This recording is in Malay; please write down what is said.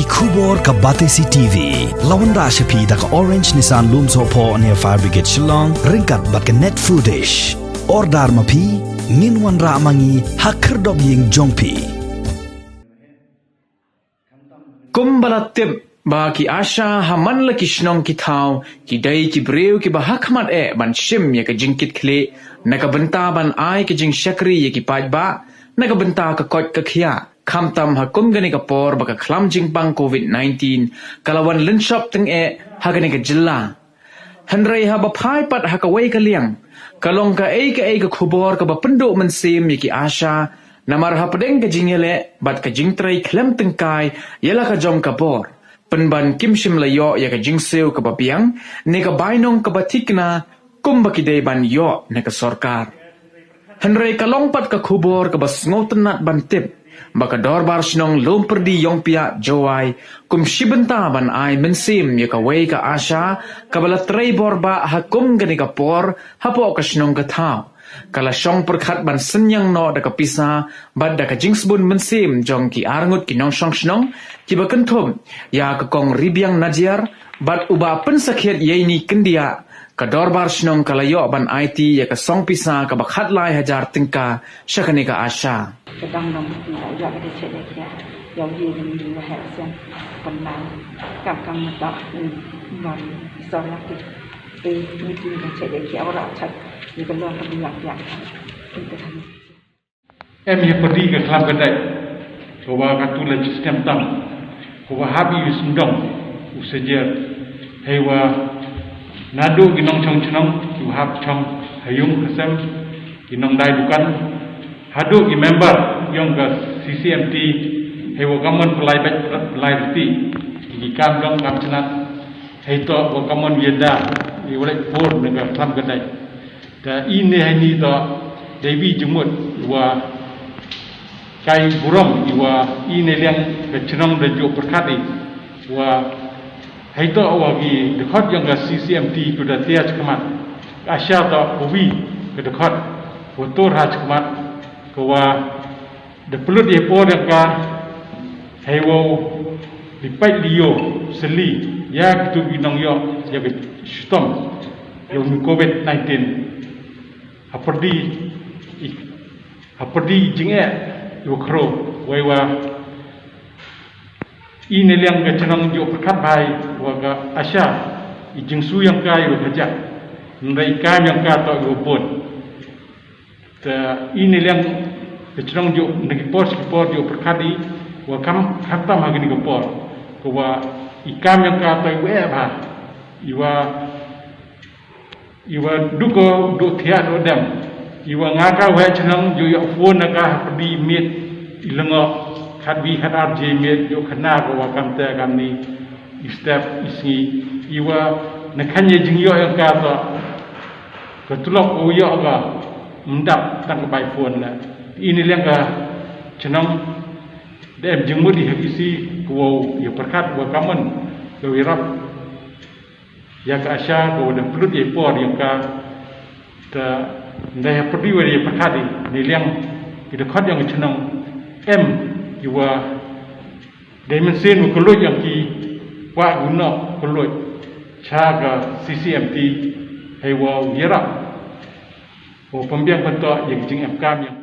Kubor ka Batesi TV. Lawan Rashapi da ka Orange Nissan Looms Hopo near Fire Brigade Shillong. Ringkat bat ka net footage. Ordar mapi. Minwan ra mangi hakerdog ying jongpi. Kumbalatib ba ki asha haman la ki shnong ki thau ki dai ki breu ki ba hakmat ban shim ye ka jingkit khle naka banta ban ai ki jing shakri ye ki paj ba naka banta ka kot ka khia kham tam ha kum gani ka por ba ka khlam jing pang covid-19 kalawan linshop teng hagani ka jilla hanrei ha ba phai pat ha ka wei ka liang kalong ka ka khubor ka ba penduk mensim ye ki asha namar ha pedeng ka jingele bat ka jingtrai khlem tengkai yela ka jom ka por penban kim shim la yo ya ka jingseu ka ba piang ne ka bainong ka ba thikna kum ba ki dei ban yo ne ka sarkar hanrei kalong pat ka khubor ka ba sngotenat ban tip baka dorbar shnong lom perdi yong pia jowai kum shibenta ban ai mensim ye ka wei ka asha kabala trei borba hakum gani ka por hapo ka shnong ka thau kala shong perkhat ban senyang no da ka pisa bad da ka jingsbun mensim jong ki arngut ki nong shong shnong ki ba kenthum ya ka kong ribyang najiar bad uba pen sakhet ye ni kendia ka dorbar shnong kala yo ban IT ya ka song pisa ka ba khat lai hajar tingka shakani ka asha Kadang nong tidak juga kita cek dia, yang dia ni hasil penang, kang mata ngon solat ni kita cek dia orang cak ni kalau kita bilang dia kita kan. Yang pergi ke kelam kedai, bawa kartu lagi sistem tam, bawa habis sundong, usahaja, hewa nado ginong chong, hab chong hayung kesem, ginong dai bukan. Hadu ki member yang ke CCMT hewa kaman pelai reti ki kam dong kam cenat heito wa kaman yeda ni wala for dengan kelam kedai da ini hani to dewi jumut wa kai burom wa ini liang ke cenong da jo perkati wa heito wa ki dekat yang ke CCMT kuda tiaj kemat asya to ubi ke dekat fotor haj kemat bahwa the pelut dia por yang ka hewo lipai liyo seli ya gitu binong yo ya stom yang covid-19 haperdi jinge yo kro wewa ini liang ke cenang jo perkat bai wa ka asya ijingsu yang ka yo kerja ndai kam yang ka to yo pun ini yang kecenang jo negi pos jo perkadi wa kam khatam hagini ko por ko wa ikam yang ka tai we ba iwa duko do thia do dem iwa ngaka we cenang jo yo phone ka pedi mit ilengo khabi khatar je mit jo khana ko wa kam te kam ni step isi iwa nakhanye jingyo yang ka to ko tulok o yo ga mendap tang bai phone la ini liang ka cenang dem jengmu di habisi ko ya perkat wa kaman ko wirap ya ka asya ko da pelut ye por yang ka ta ndai perdi wa ye perkat ni liang ki dekat yang cenang yuwa dimension ko lo yang ki wa guna ko lo cha ka CCMT hai wa wirap pembiang betul yang jing kam yang